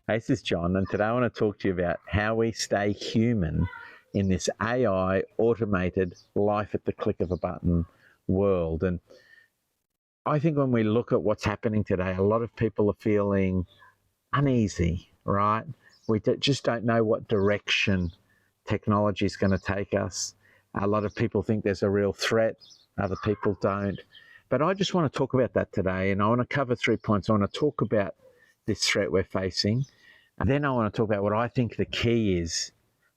Hey, this is John, and today I want to talk to you about how we stay human in this AI automated life at the click of a button world. And I think when we look at what's happening today, a lot of people are feeling uneasy, right? We just don't know what direction technology is going to take us. A lot of people think there's a real threat, other people don't. But I just want to talk about that today, and I want to cover 3 points. I want to talk about this threat we're facing. And then I want to talk about what I think the key is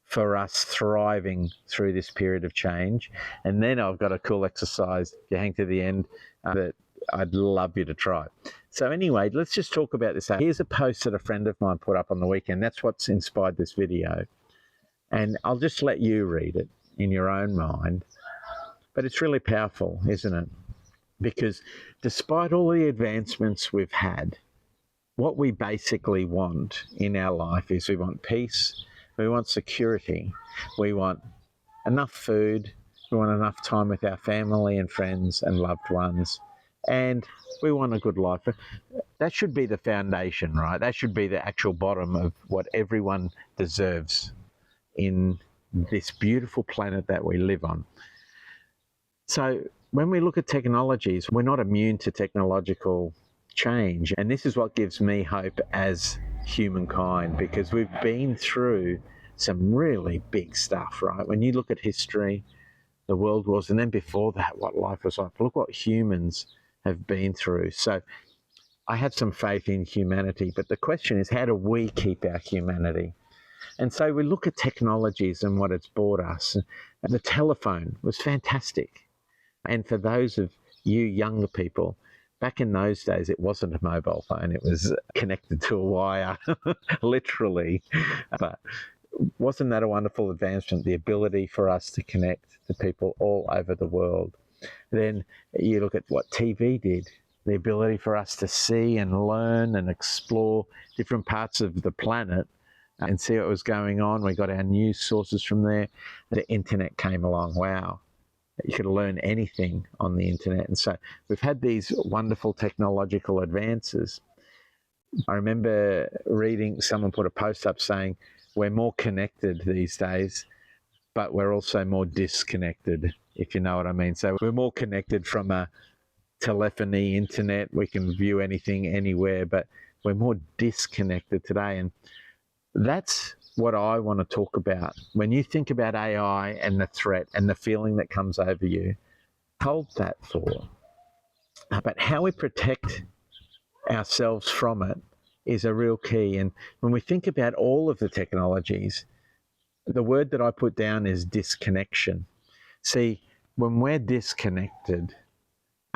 for us thriving through this period of change. And then I've got a cool exercise, if you hang to the end, that I'd love you to try. So anyway, let's just talk about this. Here's a post that a friend of mine put up on the weekend. That's what's inspired this video. And I'll just let you read it in your own mind. But it's really powerful, isn't it? Because despite all the advancements we've had, what we basically want in our life is we want peace, we want security, we want enough food, we want enough time with our family and friends and loved ones, and we want a good life. That should be the foundation, right? That should be the actual bottom of what everyone deserves in this beautiful planet that we live on. So when we look at technologies, we're not immune to technological change. And this is what gives me hope as humankind, because we've been through some really big stuff, right? When you look at history, the world wars, and then before that, what life was like, look what humans have been through. So I have some faith in humanity, but the question is, how do we keep our humanity? And so we look at technologies and what it's brought us. The telephone was fantastic. And for those of you younger people, back in those days, it wasn't a mobile phone. It was connected to a wire, literally. But wasn't that a wonderful advancement, the ability for us to connect to people all over the world? Then you look at what TV did, the ability for us to see and learn and explore different parts of the planet and see what was going on. We got our news sources from there. The internet came along. Wow. You could learn anything on the internet. And so we've had these wonderful technological advances. I remember reading, someone put a post up saying, we're more connected these days, but we're also more disconnected, if you know what I mean. So we're more connected from a telephony, internet, we can view anything anywhere, but we're more disconnected today. And that's what I want to talk about. When you think about AI and the threat and the feeling that comes over you, hold that thought. But how we protect ourselves from it is a real key. And when we think about all of the technologies, the word that I put down is disconnection. See, when we're disconnected,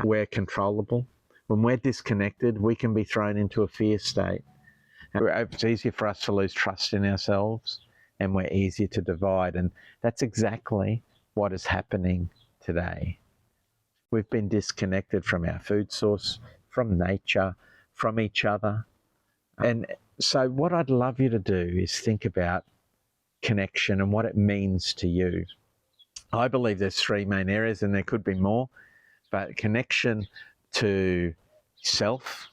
we're controllable. When we're disconnected, we can be thrown into a fear state. It's easier for us to lose trust in ourselves, and we're easier to divide. And that's exactly what is happening today. We've been disconnected from our food source, from nature, from each other. And so what I'd love you to do is think about connection and what it means to you. I believe there's 3 main areas, and there could be more, but connection to self.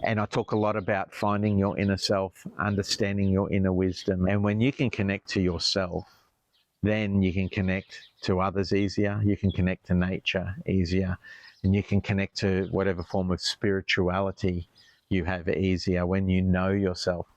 And I talk a lot about finding your inner self, understanding your inner wisdom. And when you can connect to yourself, then you can connect to others easier. You can connect to nature easier. And you can connect to whatever form of spirituality you have easier when you know yourself.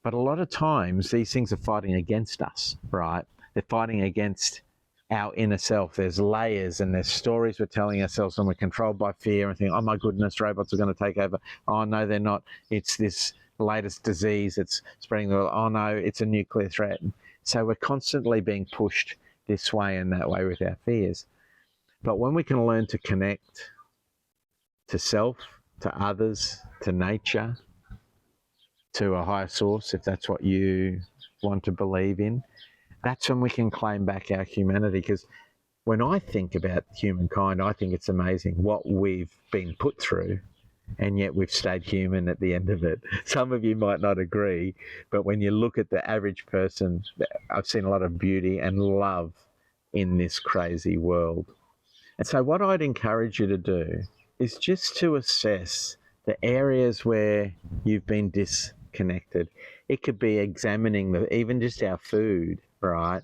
But a lot of times these things are fighting against us, right? They're fighting against our inner self. There's layers and there's stories we're telling ourselves, and we're controlled by fear and think, oh my goodness, robots are going to take over. Oh no, they're not. It's this latest disease. It's spreading the world. Oh no, it's a nuclear threat. So we're constantly being pushed this way and that way with our fears. But when we can learn to connect to self, to others, to nature, to a higher source, if that's what you want to believe in, that's when we can claim back our humanity. Because when I think about humankind, I think it's amazing what we've been put through, and yet we've stayed human at the end of it. Some of you might not agree, but when you look at the average person, I've seen a lot of beauty and love in this crazy world. And so what I'd encourage you to do is just to assess the areas where you've been connected. It could be examining even just our food, right?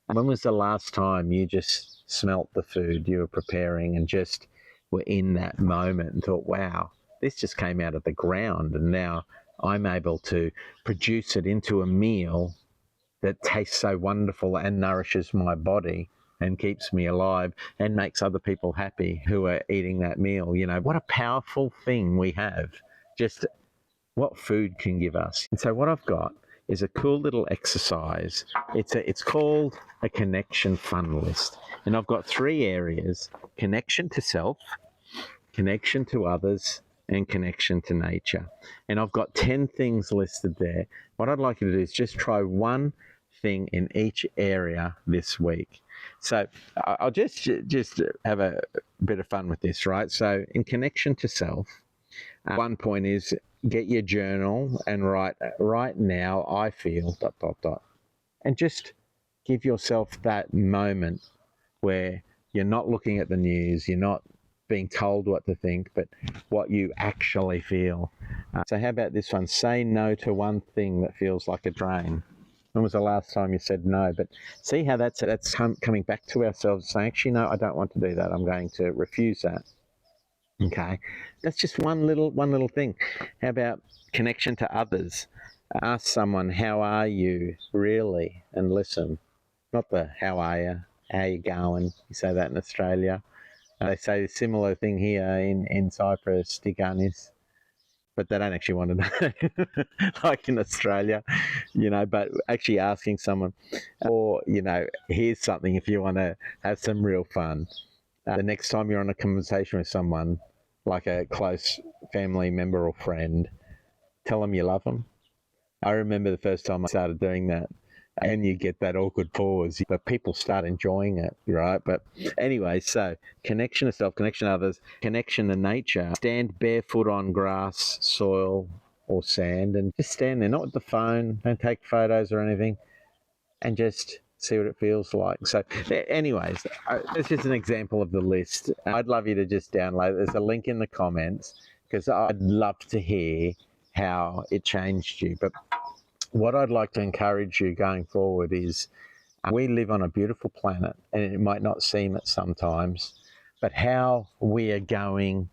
When was the last time you just smelt the food you were preparing and just were in that moment and thought, wow, this just came out of the ground and now I'm able to produce it into a meal that tastes so wonderful and nourishes my body and keeps me alive and makes other people happy who are eating that meal. You know, what a powerful thing we have, just what food can give us. And so what I've got is a cool little exercise. It's called a connection fun list. And I've got 3 areas: connection to self, connection to others, and connection to nature. And I've got 10 things listed there. What I'd like you to do is just try one thing in each area this week. So I'll just have a bit of fun with this, right? So in connection to self, one point is get your journal and write, right now I feel ... And just give yourself that moment where you're not looking at the news, you're not being told what to think, but what you actually feel. So how about this one? Say no to one thing that feels like a drain. When was the last time you said no? But see how that's coming back to ourselves, saying, actually, no, I don't want to do that. I'm going to refuse that. Okay, that's just one little thing. How about connection to others? Ask someone, how are you really? And listen, not the how are you, how you going? You say that in Australia. They say a similar thing here in Cyprus, Tiganis, but they don't actually want to know, like in Australia, you know, but actually asking someone, or, you know, here's something if you want to have some real fun. The next time you're on a conversation with someone, like a close family member or friend, tell them you love them. I remember the first time I started doing that, and you get that awkward pause, but people start enjoying it, right? But anyway, so connection to self, connection to others, connection to nature. Stand barefoot on grass, soil, or sand, and just stand there, not with the phone, don't take photos or anything, and just see what it feels like. So anyways, it's just an example of the list. I'd love you to just download. There's a link in the comments because I'd love to hear how it changed you. But what I'd like to encourage you going forward is we live on a beautiful planet, and it might not seem it sometimes, but how we are going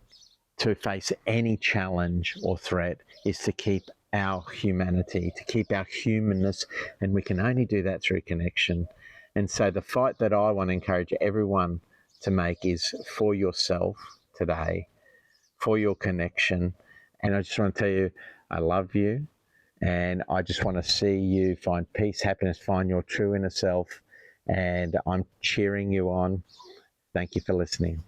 to face any challenge or threat is to keep our humanity, to keep our humanness, and we can only do that through connection. And so the fight that I want to encourage everyone to make is for yourself today, for your connection. And I just want to tell you, I love you. And I just want to see you find peace, happiness, find your true inner self. And I'm cheering you on. Thank you for listening.